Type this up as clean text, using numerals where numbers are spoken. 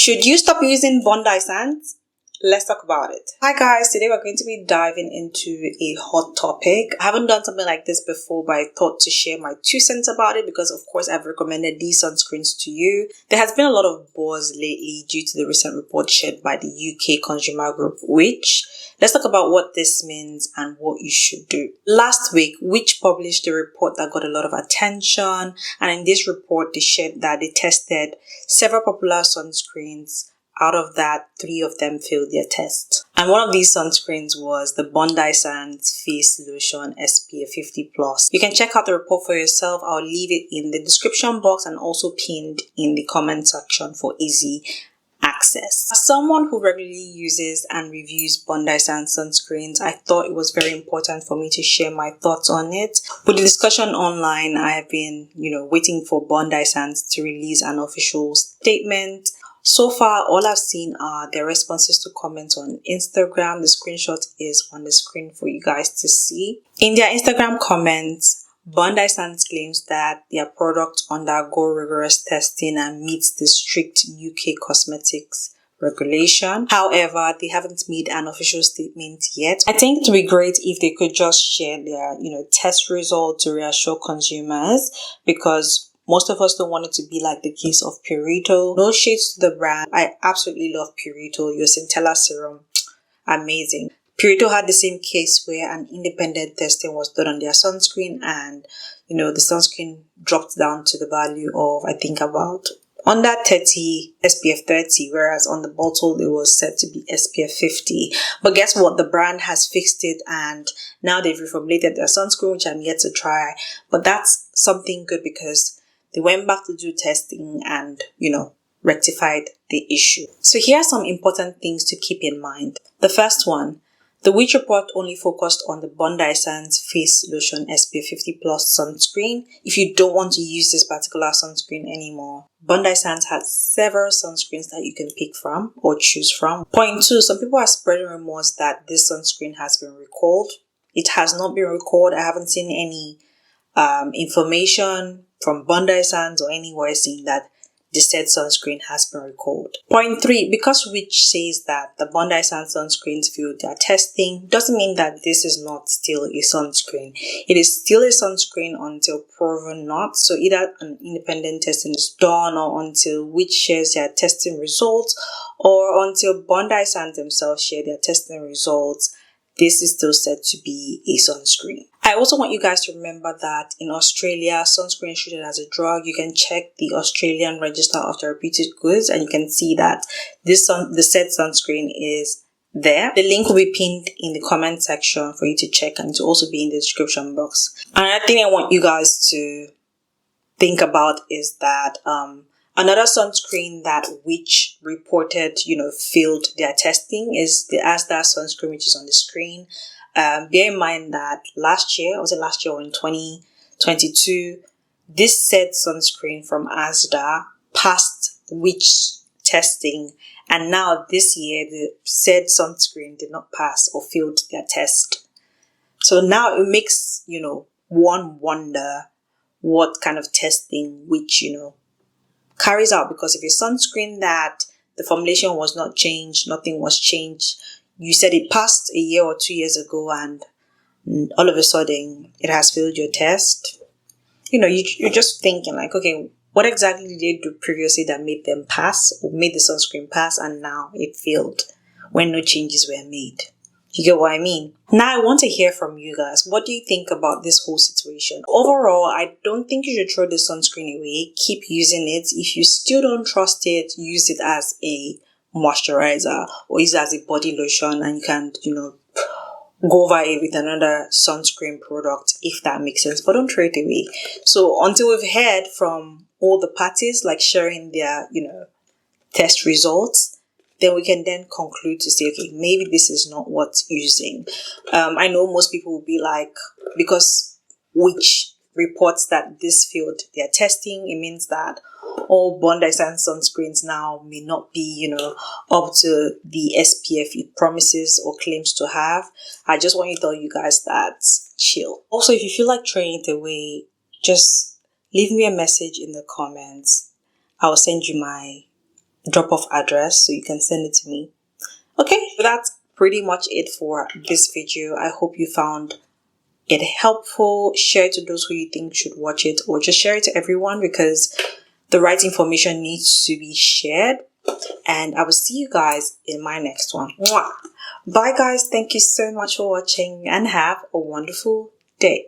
Should you stop using Bondi sands? Let's talk about it. Hi guys, today we're going to be diving into a hot topic. I haven't done something like this before, but I thought to share my 2 cents about it because of course I've recommended these sunscreens to you. There has been a lot of buzz lately due to the recent report shared by the UK consumer group Which. Let's talk about what this means and what you should do. Last week, Which published a report that got a lot of attention, and in this report they shared that they tested several popular sunscreens. Out of that, 3 of them failed their test. And one of these sunscreens was the Bondi Sands Face Lotion SPF50+. You can check out the report for yourself. I'll leave it in the description box and also pinned in the comment section for easy access. As someone who regularly uses and reviews Bondi Sands sunscreens, I thought it was very important for me to share my thoughts on it. With the discussion online, I have been, waiting for Bondi Sands to release an official statement. So far, all I've seen are their responses to comments on Instagram. The screenshot is on the screen for you guys to see. In their Instagram comments, Bondi Sands claims that their products undergo rigorous testing and meets the strict UK cosmetics regulation. However, they haven't made an official statement yet. I think it would be great if they could just share their, test results to reassure consumers, because most of us don't want it to be like the case of Purito. No shades to the brand. I absolutely love Purito. Your Centella serum, amazing. Purito had the same case where an independent testing was done on their sunscreen, and the sunscreen dropped down to the value of, I think, about under 30 SPF 30, whereas on the bottle it was said to be SPF 50. But guess what? The brand has fixed it, and now they've reformulated their sunscreen, which I'm yet to try. But that's something good because they went back to do testing and, rectified the issue. So here are some important things to keep in mind. The first one, the Which report only focused on the Bondi Sands Face Lotion SPF50+ sunscreen. If you don't want to use this particular sunscreen anymore, Bondi Sands has several sunscreens that you can pick from or choose from. Point 2, some people are spreading rumors that this sunscreen has been recalled. It has not been recalled. I haven't seen any information from Bondi Sands or anywhere saying that the said sunscreen has been recalled. Point 3, because Which says that the Bondi Sands sunscreens failed their testing, doesn't mean that this is not still a sunscreen. It is still a sunscreen until proven not. So either an independent testing is done, or until Which shares their testing results, or until Bondi Sands themselves share their testing results, this is still said to be a sunscreen. I also want you guys to remember that in Australia, sunscreen is treated as a drug. You can check the Australian Register of Therapeutic Goods and you can see that the said sunscreen is there. The link will be pinned in the comment section for you to check, and to also be in the description box. Another thing I want you guys to think about is that another sunscreen that Which reported, failed their testing is the Asda Sunscreen, which is on the screen. Bear in mind that last year or in 2022, this said sunscreen from Asda passed Which testing, and now this year the said sunscreen did not pass or failed their test. So now it makes, one wonder what kind of testing Which, carries out, because if a sunscreen that the formulation was not changed, nothing was changed, you said it passed a year or 2 years ago and all of a sudden it has failed your test, you're just thinking like, okay, what exactly did they do previously that made them pass or made the sunscreen pass and now it failed when no changes were made? You get what I mean? Now I want to hear from you guys. What do you think about this whole situation? Overall, I don't think you should throw the sunscreen away. Keep using it. If you still don't trust it, use it as a moisturizer or use it as a body lotion, and you can, go over it with another sunscreen product if that makes sense. But don't throw it away. So until we've heard from all the parties, like sharing their, test results, then we can then conclude to say, okay, maybe this is not worth using. I know most people will be like, because Which reports that this failed their testing, it means that all Bondi Sands sunscreens now may not be, up to the SPF it promises or claims to have. I just want to tell you guys that chill. Also, if you feel like throwing it away, just leave me a message in the comments. I'll send you my drop-off address so you can send it to me. Okay, so that's pretty much it for this video. I hope you found it helpful. Share it to those who you think should watch it, or just share it to everyone, because the right information needs to be shared. And I will see you guys in my next one. Mwah! Bye guys, thank you so much for watching and have a wonderful day.